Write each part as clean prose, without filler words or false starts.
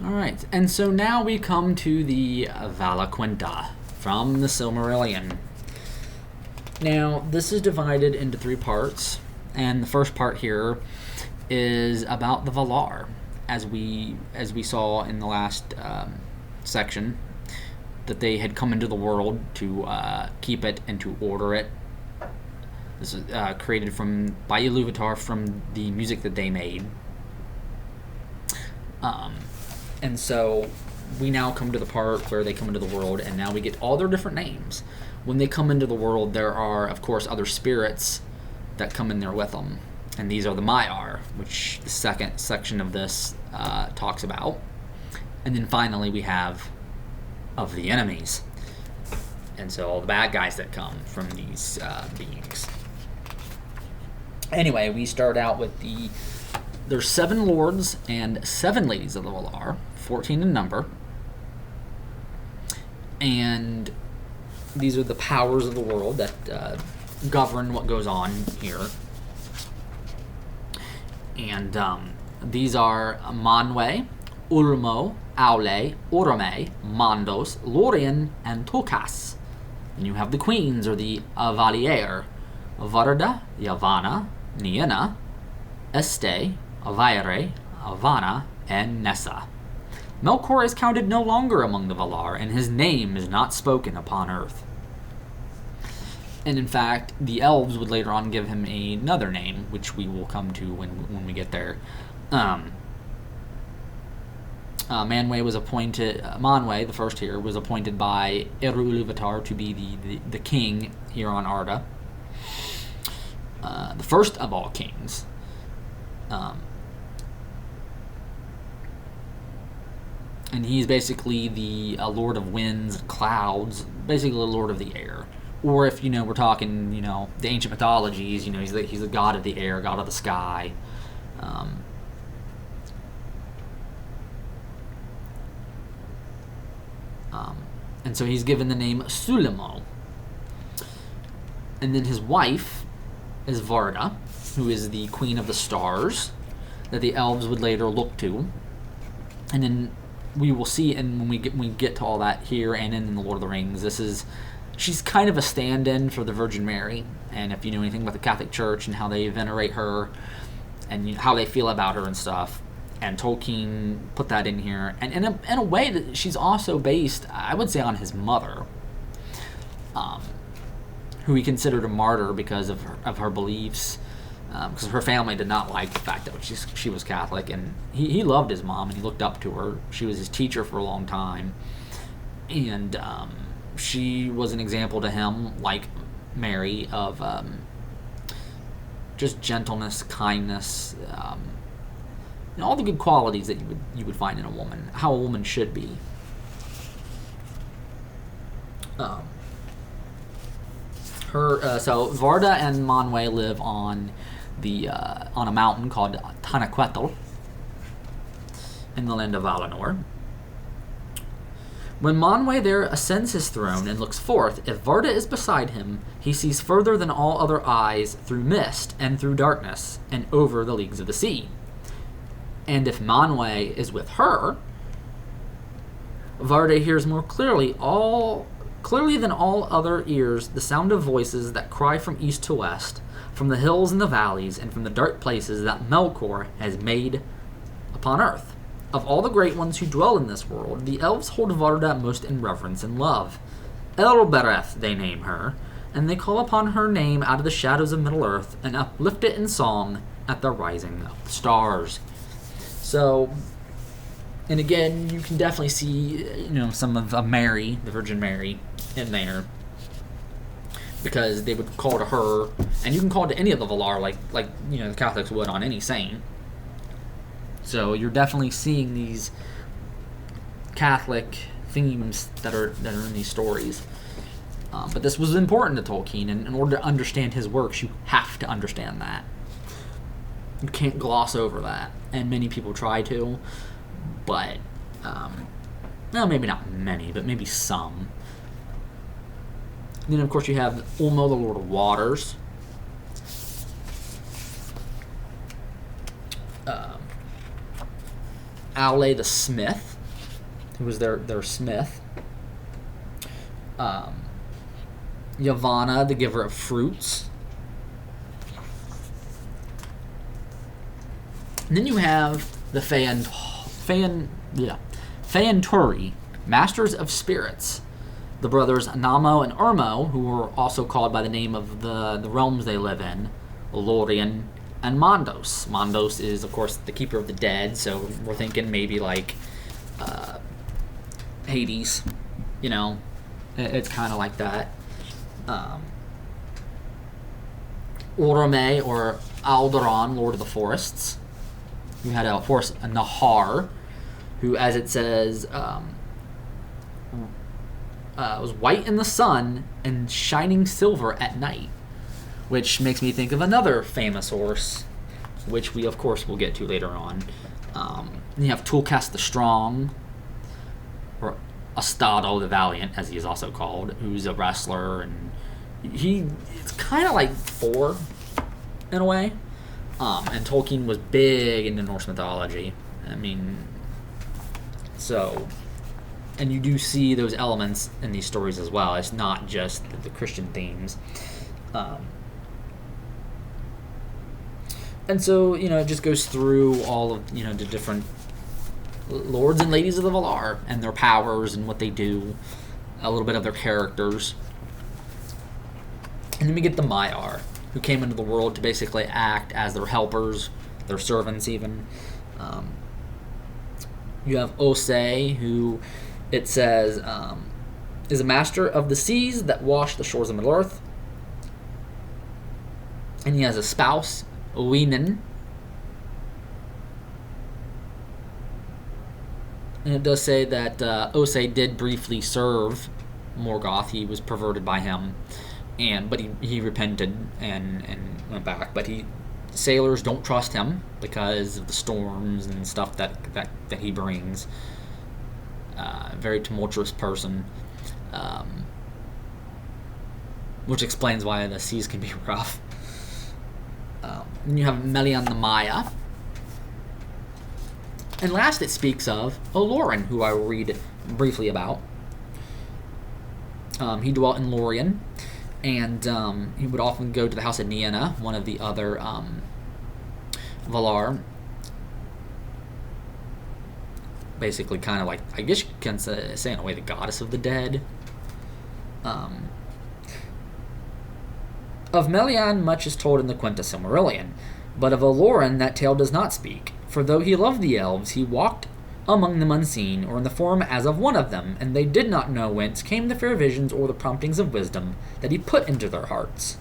Alright, and so now we come to the Valaquenta from the Silmarillion. Now, this is divided into 3 parts, and the first part here is about the Valar, as we saw in the last section, that they had come into the world to keep it and to order it. This is created by Iluvatar from the music that they made. And so we now come to the part where they come into the world, and now we get all their different names. When they come into the world, there are, of course, other spirits that come in there with them. And these are the Maiar, which the second section of this talks about. And then finally we have of the enemies. And so all the bad guys that come from these beings. Anyway, we start out with there's 7 lords and 7 ladies of the Valar, 14 in number. And these are the powers of the world that govern what goes on here. And these are Manwe, Ulmo, Aule, Orome, Mandos, Lorien, and Tokas. And you have the queens, or the Avalier, Varda, Yavanna, Niena, Este, Avaire, Avana, and Nessa. Melkor is counted no longer among the Valar, and his name is not spoken upon earth. And in fact, the elves would later on give him another name, which we will come to when we get there. Manwe was appointed. Manwe, the first here, was appointed by Eru Ilúvatar to be the king here on Arda, the first of all kings. And he's basically the Lord of Winds and Clouds, basically the Lord of the Air. Or if, we're talking, the ancient mythologies, he's the god of the air, god of the sky. And so he's given the name Sulimo. And then his wife is Varda, who is the queen of the stars, that the elves would later look to. And then we will see, and when we get to all that here and in the Lord of the Rings, she's kind of a stand-in for the Virgin Mary. And if you know anything about the Catholic Church and how they venerate her and how they feel about her and stuff, and Tolkien put that in here. And in a way that she's also based, I would say, on his mother, who he considered a martyr because of her beliefs, because her family did not like the fact that she was Catholic, and he loved his mom and he looked up to her. She was his teacher for a long time, and she was an example to him, like Mary, of just gentleness, kindness, and all the good qualities that you would find in a woman, how a woman should be. So Varda and Manwe live on a mountain called Tanaquetal in the land of Valinor. When Manwe there ascends his throne and looks forth, if Varda is beside him, he sees further than all other eyes through mist and through darkness and over the leagues of the sea. And if Manwe is with her, Varda hears more clearly than all other ears the sound of voices that cry from east to west, from the hills and the valleys, and from the dark places that Melkor has made upon earth. Of all the great ones who dwell in this world, the elves hold Varda most in reverence and love. Elbereth they name her, and they call upon her name out of the shadows of Middle-earth, and uplift it in song at the rising of the stars. So, and again, you can definitely see, some of Mary, the Virgin Mary, in there, because they would call to her, and you can call to any of the Valar, like the Catholics would on any saint. So you're definitely seeing these Catholic themes that are in these stories. But this was important to Tolkien, and in order to understand his works, you have to understand that. You can't gloss over that, and many people try to, but well, maybe not many, but maybe some. And then, of course, you have Ulmo, the Lord of Waters. Ale the smith, who was their smith. Yavanna, the giver of fruits. And then you have the Fayanturi, masters of spirits. The brothers Anamo and Ermo, who were also called by the name of the realms they live in, Lorien and Mondos. Mondos is, of course, the keeper of the dead, so we're thinking maybe like Hades, you know. It's kind of like that. Orome, or Alderon, Lord of the Forests. We had, of course, a Nahar, who, as it says, was white in the sun and shining silver at night, which makes me think of another famous horse, which we, of course, will get to later on. You have Tulkas the Strong, or Astado the Valiant, as he is also called, who's a wrestler, and it's kind of like Thor, in a way. And Tolkien was big into Norse mythology. I mean, so, and you do see those elements in these stories as well. It's not just the Christian themes. And so, it just goes through all of, the different lords and ladies of the Valar and their powers and what they do, a little bit of their characters. And then we get the Maiar, who came into the world to basically act as their helpers, their servants even. You have Osei, who it says is a master of the seas that wash the shores of Middle-earth. And he has a spouse, Oinen. And it does say that Osei did briefly serve Morgoth. He was perverted by him, but he repented and went back. But sailors don't trust him because of the storms and stuff that he brings. Very tumultuous person, which explains why the seas can be rough. Then you have Melian the Maya. And last it speaks of Olorin, who I will read briefly about. He dwelt in Lorien, and he would often go to the house of Nienna, one of the other Valar. Basically kind of like, I guess you can say in a way, the goddess of the dead. Of Melian much is told in the Quenta Silmarillion, but of Olorin that tale does not speak. For though he loved the elves, he walked among them unseen, or in the form as of one of them, and they did not know whence came the fair visions or the promptings of wisdom that he put into their hearts.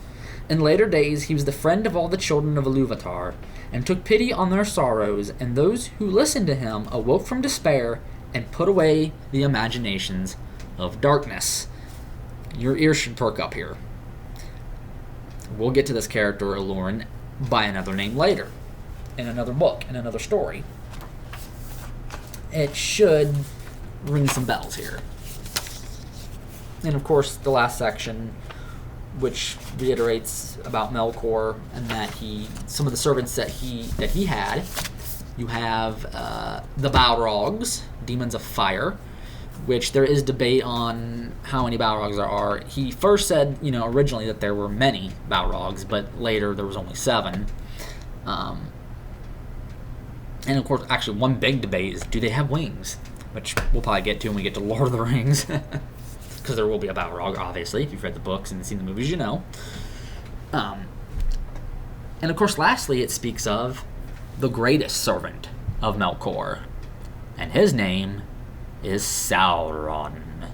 In later days he was the friend of all the children of Ilúvatar, and took pity on their sorrows, and those who listened to him awoke from despair, and put away the imaginations of darkness. Your ears should perk up here. We'll get to this character, Olorin, by another name later, in another book, in another story. It should ring some bells here. And of course, the last section, which reiterates about Melkor and that some of the servants that he had. You have the Balrogs, demons of fire, which there is debate on how many Balrogs there are. He first said, originally that there were many Balrogs, but later there was only 7. And of course, actually, one big debate is, do they have wings? Which we'll probably get to when we get to Lord of the Rings. Because there will be a Balrog, obviously. If you've read the books and seen the movies, you know. And of course, lastly, it speaks of the greatest servant of Melkor. And his name is Sauron.